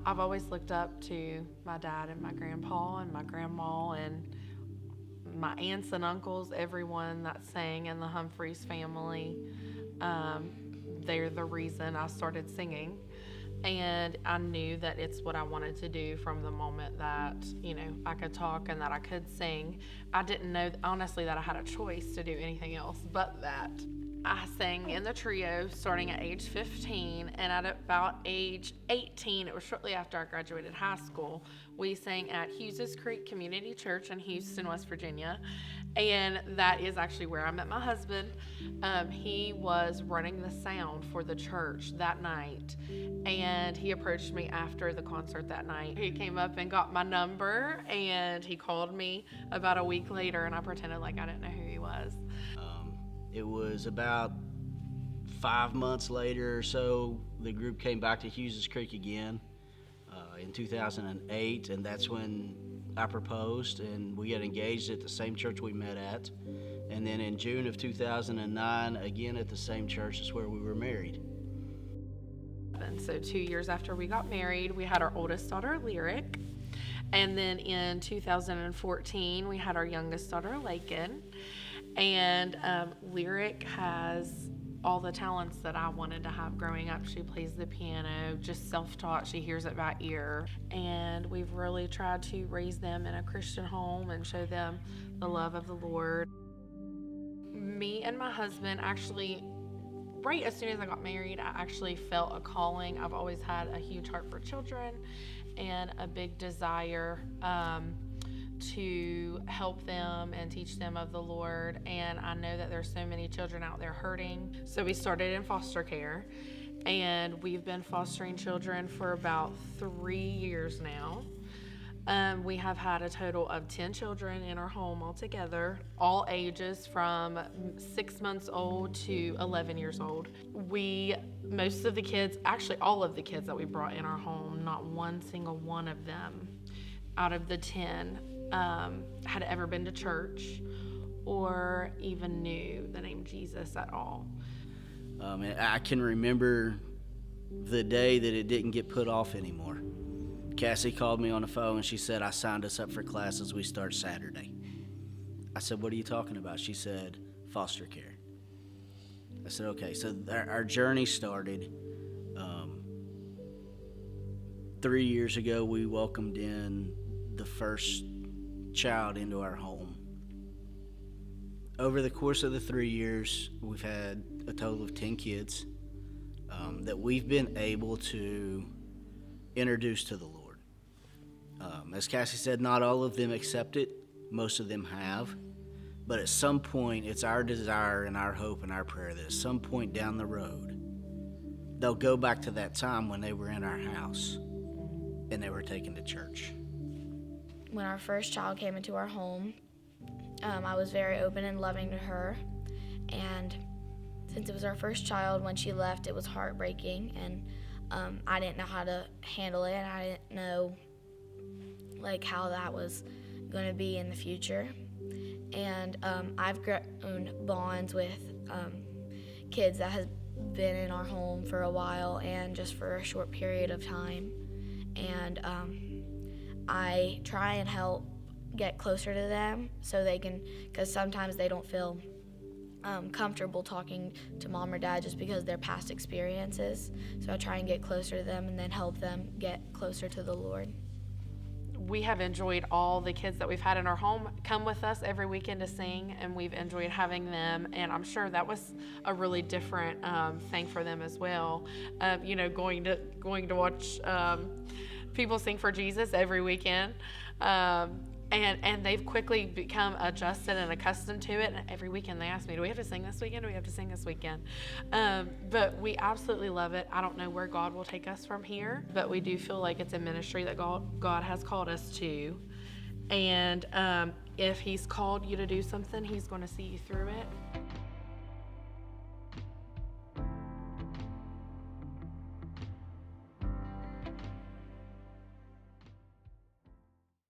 I've always looked up to my dad and my grandpa and my grandma and my aunts and uncles, everyone that sang in the Humphreys family. Um, they're the reason I started singing. And I knew that it's what I wanted to do from the moment that, I could talk and that I could sing. I didn't know, honestly, that I had a choice to do anything else but that. I sang in the trio starting at age 15, and at about age 18, it was shortly after I graduated high school, we sang at Hughes Creek Community Church in Houston, West Virginia. And that is actually where I met my husband. He was running the sound for the church that night, and he approached me after the concert that night. He came up and got my number, and he called me about a week later, and I pretended like I didn't know who he was. It was about 5 months later or so, the group came back to Hughes Creek again in 2008, and that's when I proposed, and we got engaged at the same church we met at. And then in June of 2009, again at the same church is where we were married. And so 2 years after we got married, we had our oldest daughter, Lyric. And then in 2014, we had our youngest daughter, Lakin. And Lyric has all the talents that I wanted to have growing up. She plays the piano, just self-taught. She hears it by ear. And we've really tried to raise them in a Christian home and show them the love of the Lord. Me and my husband actually, right as soon as I got married, I actually felt a calling. I've always had a huge heart for children and a big desire to help them and teach them of the Lord. And I know that there's so many children out there hurting. So we started in foster care, and we've been fostering children for about 3 years now. We have had a total of 10 children in our home altogether, all ages from 6 months old to 11 years old. Most of the kids, actually all of the kids that we brought in our home, not one single one of them out of the 10 had ever been to church or even knew the name Jesus at all. And I can remember the day that it didn't get put off anymore. Cassie called me on the phone and she said, I signed us up for classes. We start Saturday. I said, what are you talking about? She said, foster care. I said, okay. So our journey started 3 years ago. We welcomed in the first child into our home. Over the course of the 3 years, we've had a total of 10 kids that we've been able to introduce to the Lord. As Cassie said, not all of them accept it. Most of them have. But at some point, it's our desire and our hope and our prayer that at some point down the road, they'll go back to that time when they were in our house and they were taken to church. When our first child came into our home, I was very open and loving to her. And since it was our first child, when she left, it was heartbreaking. And I didn't know how to handle it, and I didn't know how that was going to be in the future. And I've grown bonds with kids that have been in our home for a while and just for a short period of time. And I try and help get closer to them so they can, because sometimes they don't feel comfortable talking to mom or dad just because of their past experiences. So I try and get closer to them and then help them get closer to the Lord. We have enjoyed all the kids that we've had in our home come with us every weekend to sing, and we've enjoyed having them, and I'm sure that was a really different thing for them as well. Going to watch people sing for Jesus every weekend. And they've quickly become adjusted and accustomed to it. And every weekend they ask me, do we have to sing this weekend? Do we have to sing this weekend? But we absolutely love it. I don't know where God will take us from here, but we do feel like it's a ministry that God has called us to. And if he's called you to do something, he's going to see you through it.